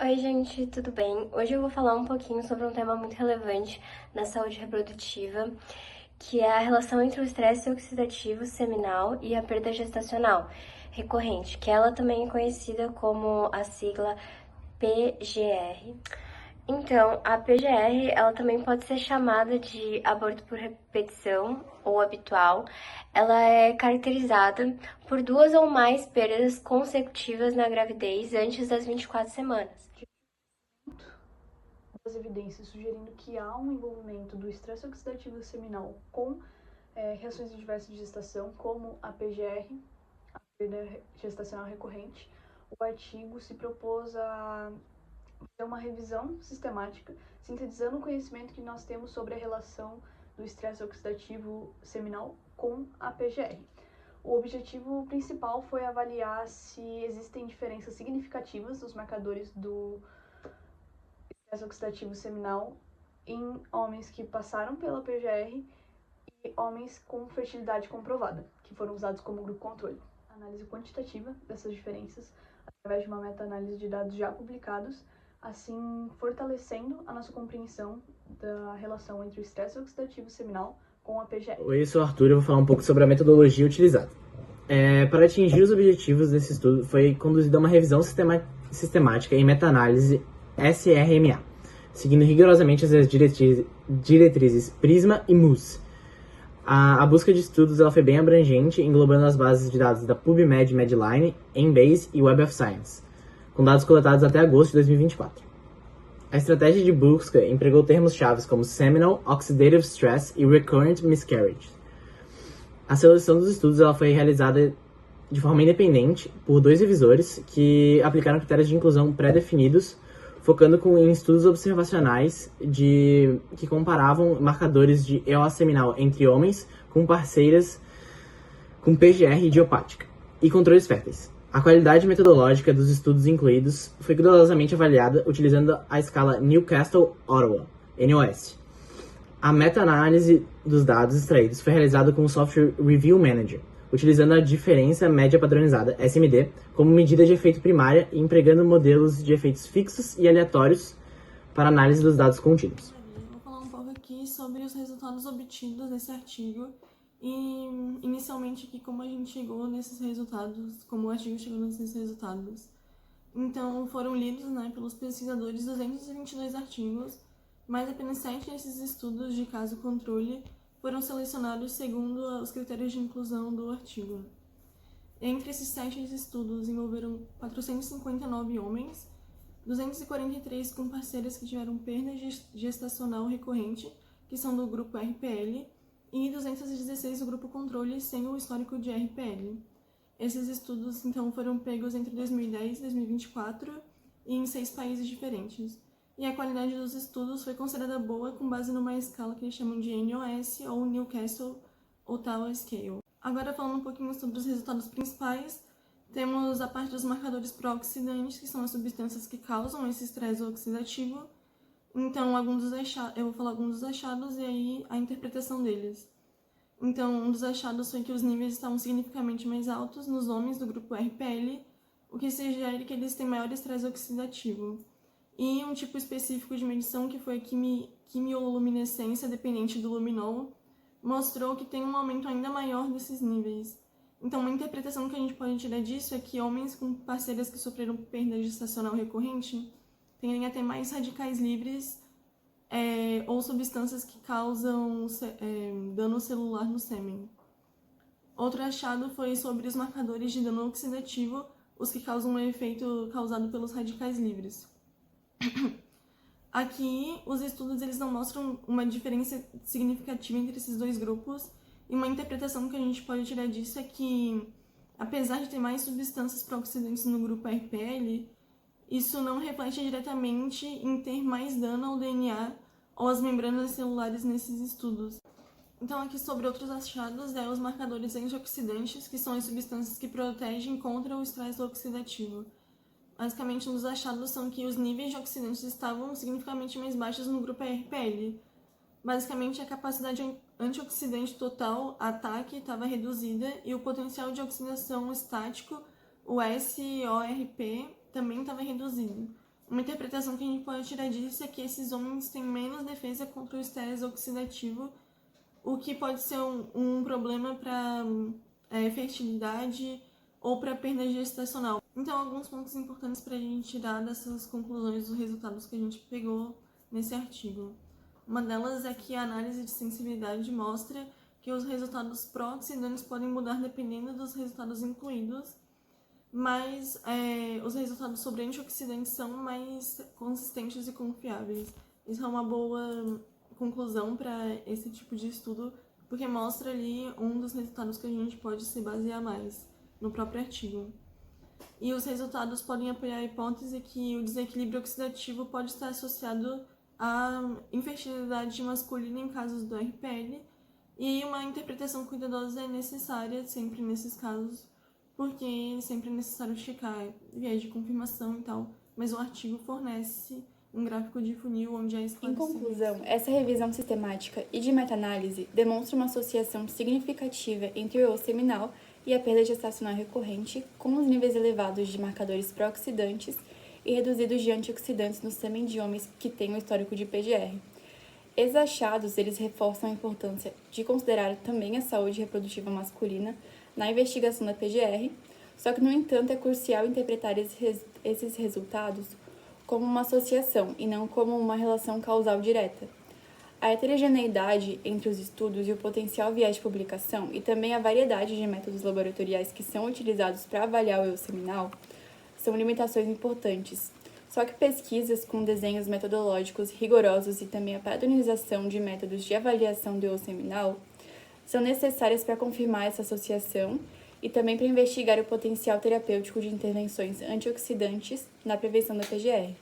Oi, gente, tudo bem? Hoje eu vou falar um pouquinho sobre um tema muito relevante na saúde reprodutiva, que é a relação entre o estresse oxidativo seminal e a perda gestacional recorrente, que ela também é conhecida como a sigla PGR. Então, a PGR, ela também pode ser chamada de aborto por repetição ou habitual. Ela é caracterizada por duas ou mais perdas consecutivas na gravidez antes das 24 semanas. As evidências sugerindo que há um envolvimento do estresse oxidativo seminal com reações adversas de gestação, como a PGR, a perda gestacional recorrente. O artigo se propôs a fazer uma revisão sistemática, sintetizando o conhecimento que nós temos sobre a relação do estresse oxidativo seminal com a PGR. O objetivo principal foi avaliar se existem diferenças significativas nos marcadores do estresse oxidativo seminal em homens que passaram pela PGR e homens com fertilidade comprovada, que foram usados como grupo controle. A análise quantitativa dessas diferenças através de uma meta-análise de dados já publicados, assim fortalecendo a nossa compreensão da relação entre o estresse oxidativo seminal com a PGR. Oi, eu sou o Arthur e eu vou falar um pouco sobre a metodologia utilizada. Para atingir os objetivos desse estudo, foi conduzida uma revisão sistemática em meta-análise SRMA, seguindo rigorosamente as diretrizes PRISMA e MUS. A busca de estudos ela foi bem abrangente, englobando as bases de dados da PubMed, Medline, Embase e Web of Science, com dados coletados até agosto de 2024. A estratégia de busca empregou termos-chave como seminal, oxidative stress e recurrent miscarriage. A seleção dos estudos ela foi realizada de forma independente por 2 revisores que aplicaram critérios de inclusão pré-definidos, focando em estudos observacionais que comparavam marcadores de EO seminal entre homens com parceiras com PGR idiopática e controles férteis. A qualidade metodológica dos estudos incluídos foi cuidadosamente avaliada utilizando a escala Newcastle-Ottawa, NOS. A meta-análise dos dados extraídos foi realizada com o software Review Manager, utilizando a diferença média padronizada, SMD, como medida de efeito primária e empregando modelos de efeitos fixos e aleatórios para análise dos dados contínuos. Vou falar um pouco aqui sobre os resultados obtidos nesse artigo e, inicialmente, aqui como a gente chegou nesses resultados, como o artigo chegou nesses resultados. Então, foram lidos, pelos pesquisadores 222 artigos, mas apenas 7 desses estudos de caso controle foram selecionados segundo os critérios de inclusão do artigo. Entre esses 7 estudos, envolveram 459 homens, 243 com parceiras que tiveram perda gestacional recorrente, que são do grupo RPL, e 216 do grupo controle sem o histórico de RPL. Esses estudos, então, foram pegos entre 2010 e 2024 e em 6 países diferentes. E a qualidade dos estudos foi considerada boa com base numa escala que eles chamam de NOS ou Newcastle-Ottawa Scale. Agora, falando um pouquinho sobre os resultados principais, temos a parte dos marcadores pró-oxidantes, que são as substâncias que causam esse estresse oxidativo. Então, eu vou falar alguns dos achados e aí a interpretação deles. Então, um dos achados foi que os níveis estavam significativamente mais altos nos homens do grupo RPL, o que sugere que eles têm maior estresse oxidativo. E um tipo específico de medição, que foi a quimioluminescência dependente do luminol, mostrou que tem um aumento ainda maior desses níveis. Então, uma interpretação que a gente pode tirar disso é que homens com parceiras que sofreram perda gestacional recorrente tendem a ter mais radicais livres ou substâncias que causam dano celular no sêmen. Outro achado foi sobre os marcadores de dano oxidativo, os que causam um efeito causado pelos radicais livres. Aqui, os estudos eles não mostram uma diferença significativa entre esses dois grupos, e uma interpretação que a gente pode tirar disso é que, apesar de ter mais substâncias pró-oxidantes no grupo RPL, isso não reflete diretamente em ter mais dano ao DNA ou às membranas celulares nesses estudos. Então, aqui sobre outros achados, os marcadores antioxidantes, que são as substâncias que protegem contra o estresse oxidativo. Basicamente, um dos achados são que os níveis de oxidantes estavam significativamente mais baixos no grupo RPL. Basicamente, a capacidade antioxidante total, ATAC, estava reduzida e o potencial de oxidação estático, o SORP, também estava reduzido. Uma interpretação que a gente pode tirar disso é que esses homens têm menos defesa contra o estresse oxidativo, o que pode ser um problema para fertilidade ou para perda gestacional. Então, alguns pontos importantes para a gente tirar dessas conclusões dos resultados que a gente pegou nesse artigo. Uma delas é que a análise de sensibilidade mostra que os resultados pró-oxidantes podem mudar dependendo dos resultados incluídos, mas os resultados sobre antioxidantes são mais consistentes e confiáveis. Isso é uma boa conclusão para esse tipo de estudo, porque mostra ali um dos resultados que a gente pode se basear mais no próprio artigo. E os resultados podem apoiar a hipótese que o desequilíbrio oxidativo pode estar associado à infertilidade masculina em casos do RPL, e uma interpretação cuidadosa é necessária sempre nesses casos, porque sempre é necessário checar viés de confirmação e tal, mas o artigo fornece um gráfico de funil onde é esclarecido. Em conclusão, essa revisão sistemática e de meta-análise demonstra uma associação significativa entre o seminal e a perda gestacional recorrente, com os níveis elevados de marcadores pró-oxidantes e reduzidos de antioxidantes no sêmen de homens que têm um histórico de PGR. Esses achados, eles reforçam a importância de considerar também a saúde reprodutiva masculina na investigação da PGR, só que, no entanto, é crucial interpretar esses resultados como uma associação e não como uma relação causal direta. A heterogeneidade entre os estudos e o potencial viés de publicação e também a variedade de métodos laboratoriais que são utilizados para avaliar o eu seminal são limitações importantes. Só que pesquisas com desenhos metodológicos rigorosos e também a padronização de métodos de avaliação do eu seminal são necessárias para confirmar essa associação e também para investigar o potencial terapêutico de intervenções antioxidantes na prevenção da PGR.